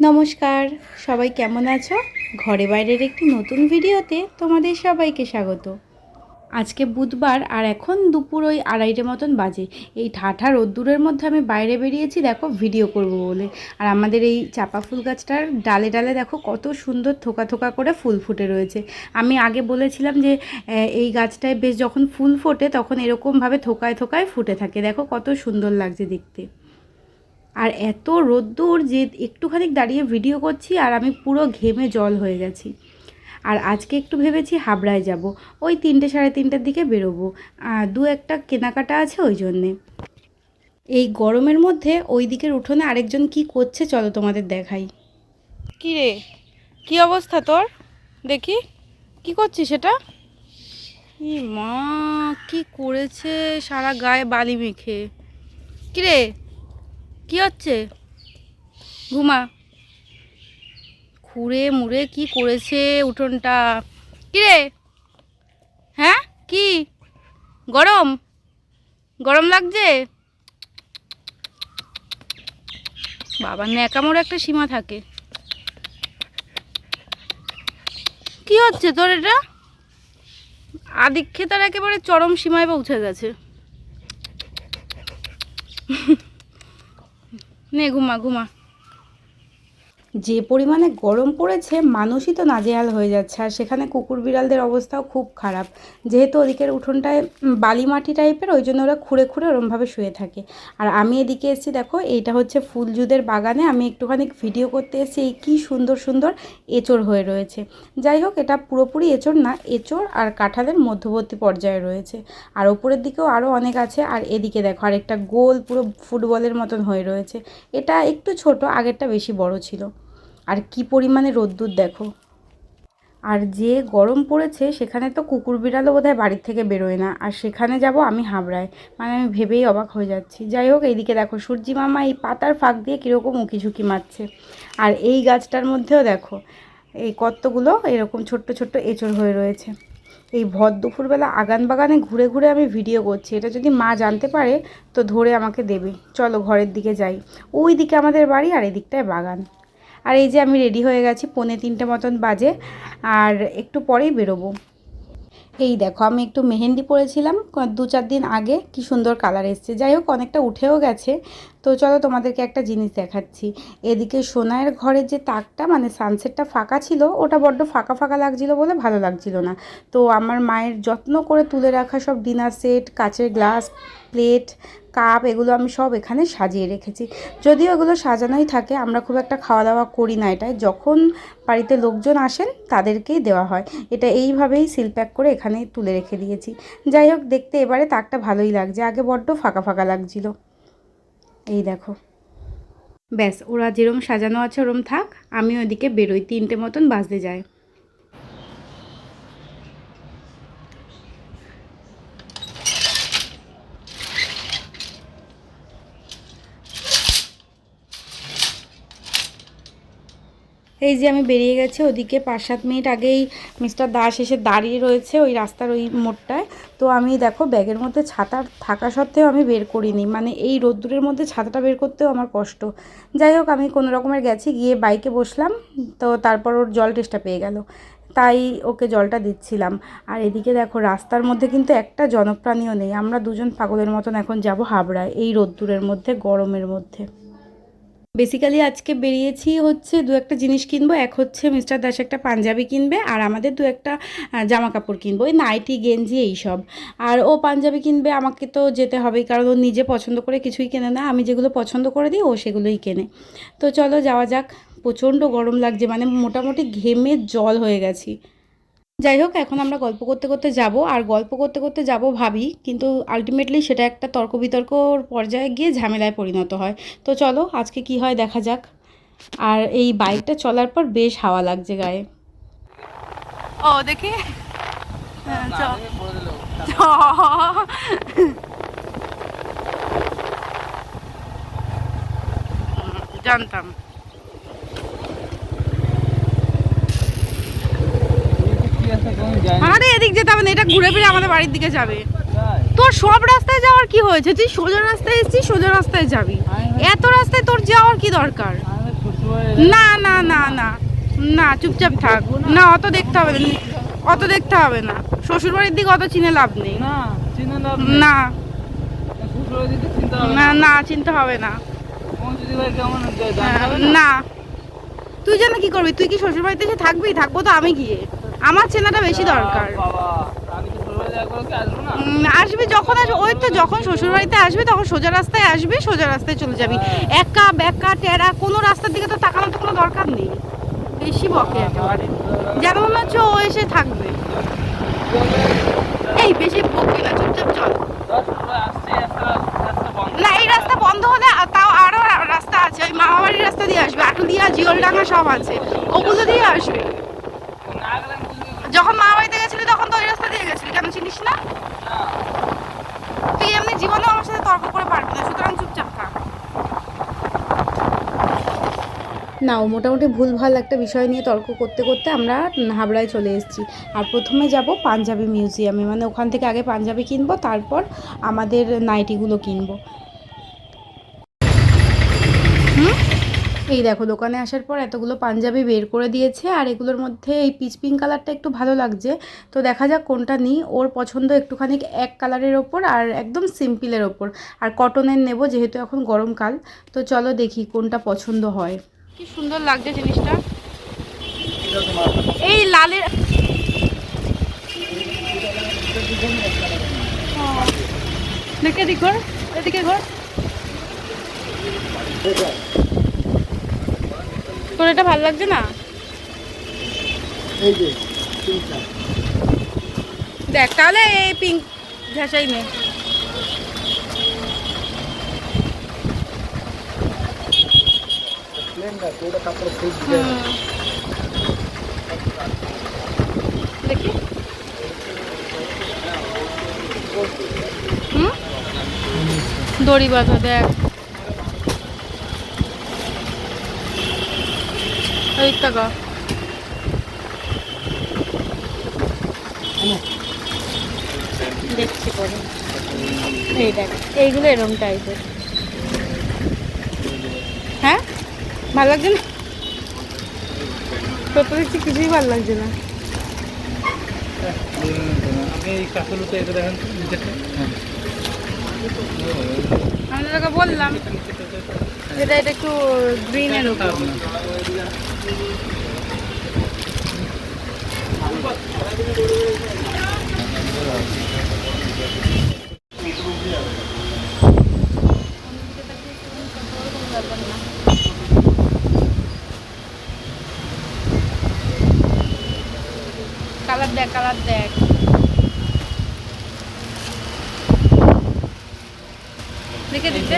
নমস্কার, সবাই কেমন আছো? ঘরে বাইরের একটি নতুন ভিডিওতে তোমাদের সবাইকে স্বাগত। আজকে বুধবার আর এখন দুপুর ওই 2:30 মতন বাজে। এই ঠাঠা রোদ্দুরের মধ্যে আমি বাইরে বেরিয়েছি দেখো ভিডিও করব বলে। আর আমাদের এই চাপা ফুল গাছটার ডালে ডালে দেখো কত সুন্দর থোকা থোকা করে ফুল ফুটে রয়েছে। আমি আগে বলেছিলাম যে এই গাছটায় বেশ যখন ফুল ফোটে তখন এরকমভাবে থোকায় থোকায় ফুটে থাকে। দেখো কত সুন্দর লাগছে দেখতে। আর এত রোদ্দুর যে একটুখানি দাঁড়িয়ে ভিডিও করছি আর আমি পুরো ঘেমে জল হয়ে গেছি। আর আজকে একটু ভেবেছি হাবড়ায় যাব, ওই 3টে সাড়ে 3টের দিকে বেরোবো। দু একটা কেনাকাটা আছে ওই জন্যে। এই গরমের মধ্যে ওই দিকের উঠোনে আরেকজন কি করছে চলো তোমাদের দেখাই। কি রে, কি অবস্থা তোর? দেখি কি করছিস সেটা? ই মা, কি করেছে সারা গায়ে বালি মেখে। কি রে, কি হচ্ছে? ঘুমা। খুঁড়ে মুড়ে কি করেছে উঠোনটা। কি রে, হ্যাঁ কি গরম গরম লাগছে? বাবা, ন্যাকামোর একটা সীমা থাকে। কি হচ্ছে তোর এটা? আদিক্ষেতার একেবারে চরম সীমায় পৌঁছে গেছে। নে ঘুমা ঘুমা। যে পরিমাণে গরম পড়েছে মানুষই তো নাজেহাল হয়ে যাচ্ছে। আর সেখানে কুকুর বিড়ালদের অবস্থাও খুব খারাপ, যেহেতু ওদিকের উঠোনটায় বালি মাটি টাইপের, ওই জন্য ওরা খুঁড়ে খুঁড়ে ওরমভাবে শুয়ে থাকে। আর আমি এদিকে এসেছি, দেখো এইটা হচ্ছে ফুলজুদের বাগানে আমি একটুখানি ভিডিও করতে এসেছি। এই কী সুন্দর সুন্দর এঁচড় হয়ে রয়েছে। যাই হোক, এটা পুরোপুরি এঁচড় না, এঁচড় আর কাঁঠালের মধ্যবর্তী পর্যায়ে রয়েছে। আর ওপরের দিকেও আরও অনেক আছে। আর এদিকে দেখো আরেকটা গোল পুরো ফুটবলের মতন হয়ে রয়েছে। এটা একটু ছোট, আগেরটা বেশি বড় ছিল। আর কি পরিমাণে রোদ্দুর দেখো। আর যে গরম পড়েছে সেখানে তো কুকুর বিড়ালও বোধহয় বাড়ির থেকে বেরোয় না। আর সেখানে যাব আমি হাবড়ায়, মানে আমি ভেবেই অবাক হয়ে যাচ্ছি। যাই হোক, এইদিকে দেখো সূর্যি মামা এই পাতার ফাঁক দিয়ে কীরকম উঁকি ঝুঁকি মারছে। আর এই গাছটার মধ্যেও দেখো এই কতগুলো এরকম ছোট্ট ছোট্ট এঁচড় হয়ে রয়েছে। এই ভর দুপুরবেলা আগান বাগানে ঘুরে ঘুরে আমি ভিডিও করছি, এটা যদি মা জানতে পারে তো ধরে আমাকে দেবে। চলো ঘরের দিকে যাই। ওই দিকে আমাদের বাড়ি আর এদিকটায় বাগান। আর এই যে আমি রেডি হয়ে গেছি, 2:45 মতন বাজে, আর একটু পরেই বেরোবো। এই দেখো আমি একটু মেহেন্দি পরেছিলাম 2-4 দিন আগে, কি সুন্দর কালার এসছে। যাই হোক, অনেকটা উঠেও গেছে। তো চলো তোমাদেরকে একটা জিনিস দেখাচ্ছি। এদিকে সোনায়ের ঘরের যে তাকটা, মানে সানসেটটা ফাঁকা ছিল, ওটা বড্ড ফাঁকা ফাঁকা লাগছিল বলে ভালো লাগছিল না। তো আমার মায়ের যত্ন করে তুলে রাখা সব ডিনার সেট, কাচের গ্লাস, প্লেট, কাপ, এগুলো আমি সব এখানে সাজিয়ে রেখেছি। যদিও এগুলো সাজানোই থাকে, আমরা খুব একটা খাওয়া দাওয়া করি না এটাই। যখন বাড়িতে লোকজন আসেন তাদেরকেই দেওয়া হয়। এটা এইভাবেই সিল প্যাক করে এখানে তুলে রেখে দিয়েছি। যাই হোক, দেখতে এবারে তাকটা ভালোই লাগছে, আগে বড্ড ফাঁকা ফাঁকা লাগছিল। এই দেখো, ব্যাস ওরা যেরম সাজানো আছে ওরম থাক, আমি ওইদিকে বেরোই, 3টে মতন বাজতে যায়। এই যে আমি বেরিয়ে গেছি, ওদিকে 5-7 মিনিট আগেই মিস্টার দাস এসে দাঁড়িয়ে রয়েছে ওই রাস্তার ওই মোড়টায়। তো আমি দেখো ব্যাগের মধ্যে ছাতা থাকা সত্ত্বেও আমি বের করিনি, মানে এই রোদ্দুরের মধ্যে ছাতাটা বের করতেও আমার কষ্ট। যাই হোক, আমি কোনো রকমের গেছি, গিয়ে বাইকে বসলাম। তো তারপর ওর জল টেস্টটা পেয়ে গেল, তাই ওকে জলটা দিচ্ছিলাম। আর এদিকে দেখো রাস্তার মধ্যে কিন্তু একটা জনপ্রাণীও নেই। আমরা দুজন পাগলের মতন এখন যাব হাবড়ায়, এই রোদ্দুরের মধ্যে, গরমের মধ্যে। বেসিক্যালি আজকে বেরিয়েছি হচ্ছে 2-একটা জিনিস কিনবো। এক হচ্ছে মিস্টার দাস একটা পাঞ্জাবি কিনবে, আর আমাদের 2-একটা জামা কাপড় কিনবো, ওই নাইটি গেঞ্জি এইসব। আর ও পাঞ্জাবি কিনবে, আমাকে তো যেতে হবেই, কারণ ও নিজে পছন্দ করে কিছুই কেনে না। আমি যেগুলো পছন্দ করে দিই ও সেগুলোই কেনে। তো চলো যাওয়া যাক। প্রচণ্ড গরম লাগছে, মানে মোটামুটি ঘেমে জল হয়ে গেছি। যাই হোক, এখন আমরা গল্প করতে করতে যাব, আর গল্প করতে করতে যাব ভাবি, কিন্তু আলটিমেটলি সেটা একটা তর্ক বিতর্কর পর্যায়ে গিয়ে ঝামেলায় পরিণত হয়। তো চলো আজকে কি হয় দেখা যাক। আর এই বাইকটা চলার পর বেশ হাওয়া লাগছে গায়ে। ও দেখি, জানতাম। আরে এদিক যেতে হবে না, এটা ঘুরে ফিরে আমাদের বাড়ির দিকে যাবে। তোর সব রাস্তায় যাওয়ার কি হয়েছে? তুই সোজা রাস্তায় এসেছিস, সোজা রাস্তায় যাবি, এত রাস্তায় তোর যাওয়ার কি দরকার? না না না না না, চুপচাপ থাক না, অত দেখতে হবে না, অত দেখতে হবে না, শ্বশুরবাড়ির দিকে অত চিনে লাভ নেই। না না না না, চিনতে হবে না। না, তুই জানা কি করবি? তুই কি শ্বশুরবাড়িতে এসে থাকবি? থাকবো তো আমি গিয়ে, আমার চেনাটা বেশি দরকার। আসবি যখন আসবি, ওই তো যখন শ্বশুরবাড়িতে আসবি তখন সোজা রাস্তায় আসবি, সোজা রাস্তায় চলে যাবি। একা বেকা টেরা কোনো রাস্তার দিকে তো তাকানোর তো কোনো দরকার নেই। বেশি বকে একেবারে, যেন মনে হচ্ছে ও এসে থাকবে। এই বেশি বকবি না, চুপচাপ চল। না, এই রাস্তা বন্ধ হলে তাও আরো রাস্তা আছে, ওই মামাবাড়ির রাস্তা দিয়ে আসবে, আটুদিয়া জিওলডাঙ্গা সব আছে, ওগুলো দিয়ে আসবে। যখন মামাবাড়িতে গেছিলি তখন তো ওই রাস্তা দিয়ে গেছিলি, কেন চিনিস না? তুই এমনি জীবনেও আমার সাথে তর্ক করে পারবি না, সুতরাং চুপচাপ থাক। না, ও মোটামুটি ভুলভাল একটা বিষয় নিয়ে তর্ক করতে করতে আমরা হাবড়ায় চলে এসেছি। আর প্রথমে যাব পাঞ্জাবি মিউজিয়ামে, মানে ওখান থেকে আগে পাঞ্জাবি কিনবো, তারপর আমাদের নাইটিগুলো কিনবো। এই দেখো, দোকানে আসার পর এতগুলো পাঞ্জাবি বের করে দিয়েছে, আর এগুলোর মধ্যে এই পিচ পিঙ্ক কালারটা একটু ভালো লাগছে, তো দেখা যাক কোনটা নিই। ওর পছন্দ একটুখানি এক কালারের ওপর আর একদম সিম্পলের ওপর, আর কটনের নেব যেহেতু এখন গরমকাল। তো চলো দেখি কোনটা পছন্দ হয়। কি সুন্দর লাগছে জিনিসটা, এই লালের। দেখে দিক ঘর, এদিকে ঘর। তোর এটা ভালো লাগছে না? দেখ তাহলে এই পিঙ্ক ঘাসাই নে। দেখি দড়ি বাঁধা, দেখ এই টাকা দেখছি পরে। এই দেখ, এইগুলো এরকম টাইপের। হ্যাঁ, ভালো লাগছে না? তোর তো দেখছি কিছুই ভালো লাগছে না। আমি তোকে বললাম যেটা, এটা একটু গ্রিনের উপর। কালার দেখ, কালার দেখ। দেখে দিতে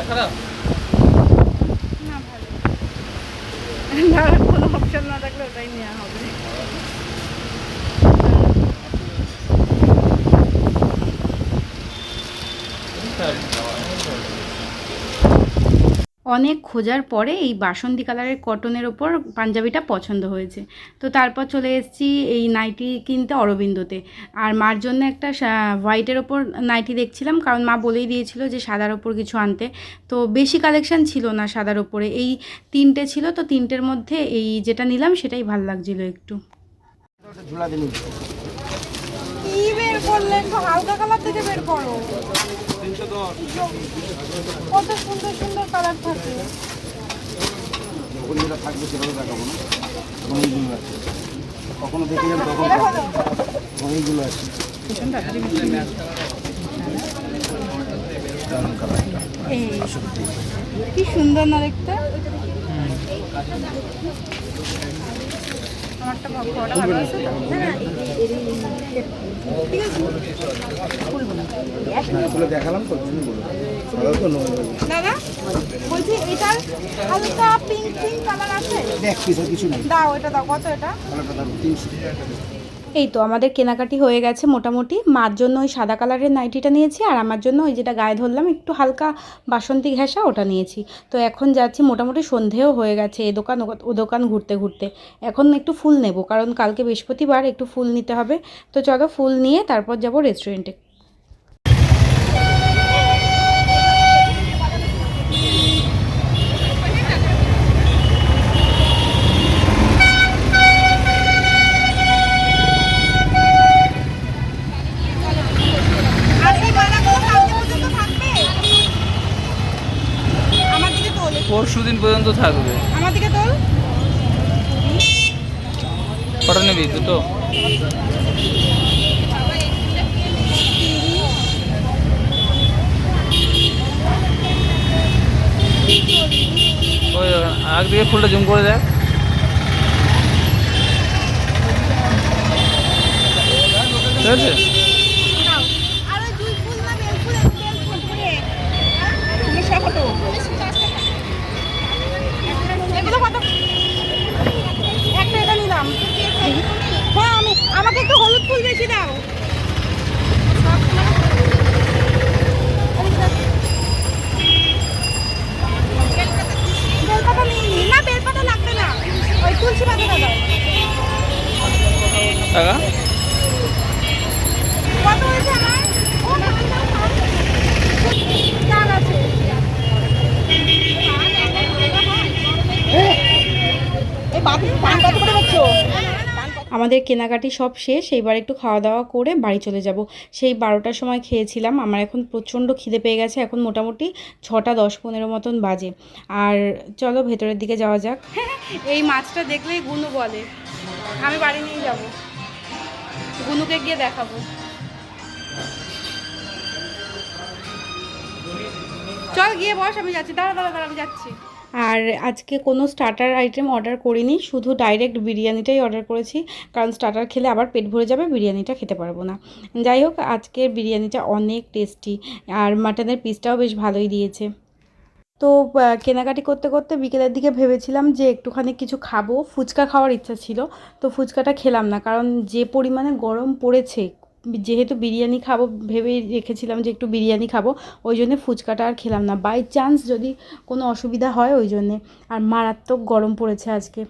খারাপ না, ভালো কোনো অপশন না থাকলে ওটাই নেওয়া হবে। অনেক খোঁজার পরে এই বাসন্তী কালারের কটনের ওপর পাঞ্জাবিটা পছন্দ হয়েছে, তো তারপর চলে এসেছি এই নাইটি কিনতে অরবিন্দতে। আর মার জন্য একটা হোয়াইটের ওপর নাইটি দেখছিলাম, কারণ মা বলেই দিয়েছিল যে সাদার ওপর কিছু আনতে, তো বেশি কালেকশান ছিল না সাদার ওপরে, এই তিনটে ছিল, তো তিনটের মধ্যে এই যেটা নিলাম সেটাই ভালো লাগছিল একটু। কি বের করলে? একটু হালকা কালার থেকে বের করো, কত সুন্দর সুন্দর কালার থাকে। থাকবে সেভাবে দেখাবো না, অনেকগুলো আছে, কখনো দেখে যান তখন অনেকগুলো আছে। কি সুন্দর না দেখতে। আমারটা ভালো আছে দেখালাম তো দাদা, বলছি এটার হালকা পিঙ্ক পিঙ্ক কালার আছে, দেখ কিছু নেই, দাও এটা দাও। কত এটা? এই তো আমাদের কেনাকাটি হয়ে গেছে মোটামুটি। মার জন্য ওই সাদা কালারের নাইটিটা নিয়েছি, আর আমার জন্য ওই যেটা গায়ে ধরলাম একটু হালকা বাসন্তী ঘেঁষা, ওটা নিয়েছি। তো এখন যাচ্ছি, মোটামুটি সন্ধেও হয়ে গেছে, এ দোকান ও দোকান ঘুরতে ঘুরতে। এখন একটু ফুল নেব, কারণ কালকে বৃহস্পতিবার, একটু ফুল নিতে হবে। তো চলো ফুল নিয়ে তারপর যাব রেস্টুরেন্টে। পরশু দিন পর্যন্ত থাকবে। আমার দিকে তোল। কটা নিবি? দুটো? ওই একদিকে ফুলটা জুম করে দেখ। ঠিক আছে। একটা এটা নিলাম। হ্যাঁ, আমাকে একটু হলুদ ফুল বেশি দাও। বেলপাতা না, বেলপাতা লাগবে না, ওই তুলসী পাতাটা দাও। টাকা কত হয়েছে আমার? ডাল আছে। আমাদের কেনাকাটি সব শেষ, এইবার একটু খাওয়া দাওয়া করে বাড়ি চলে যাব। সেই 12টার সময় খেয়েছিলাম, আমার এখন প্রচণ্ড খিদে পেয়ে গেছে। এখন মোটামুটি 6টা 10-15 মতন বাজে। আর চলো ভেতরের দিকে যাওয়া যাক। এই মাছটা দেখলেই গুনু বলে, আমি বাড়ি নিয়ে যাব, গুনুকে গিয়ে দেখাবো। চল গিয়ে বস, আমি যাচ্ছি, দাঁড়া দাঁড়া দাঁড়া, আমি যাচ্ছি। আর আজকে কোনো স্টার্টার আইটেম অর্ডার করিনি, শুধু ডাইরেক্ট বিরিয়ানিটাই অর্ডার করেছি, কারণ স্টার্টার খেলে আবার পেট ভরে যাবে, বিরিয়ানিটা খেতে পারবো না। যাই হোক, আজকের বিরিয়ানিটা অনেক টেস্টি, আর মাটনের পিসটাও বেশ ভালোই দিয়েছে। তো কেনাকাটি করতে করতে বিকেলের দিকে ভেবেছিলাম যে একটুখানি কিছু খাবো, ফুচকা খাওয়ার ইচ্ছা ছিল। তো ফুচকাটা খেলাম না, কারণ যে পরিমাণে গরম পড়েছে, যেহেতু বিরিয়ানি খাবো ভেবেই রেখেছিলাম যে একটু বিরিয়ানি খাবো, ওই জন্যে ফুচকাটা আর খেলাম না, বাই চান্স যদি কোনো অসুবিধা হয় ওই জন্যে। আর মারাত্মক গরম পড়েছে আজকে।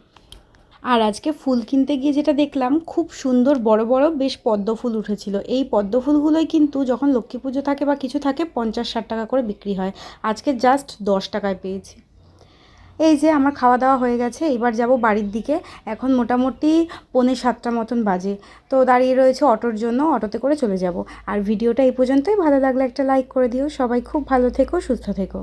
আর আজকে ফুল কিনতে গিয়ে যেটা দেখলাম, খুব সুন্দর বড় বড় বেশ পদ্ম ফুল উঠেছিল। এই পদ্ম ফুলগুলোই কিন্তু যখন লক্ষ্মী পুজো থাকে বা কিছু থাকে 50-60 টাকা করে বিক্রি হয়, আজকে জাস্ট 10 টাকায় পেয়েছি। এই যে আমার খাওয়া দাওয়া হয়ে গেছে, এবার যাব বাড়ির দিকে। এখন মোটামুটি 6:45 মতন বাজে। তো দাঁড়িয়ে রয়েছে অটোর জন্য, অটোতে করে চলে যাব। আর ভিডিওটা এই পর্যন্তই। ভালো লাগলে একটা লাইক করে দিও। সবাই খুব ভালো থেকো, সুস্থ থেকো।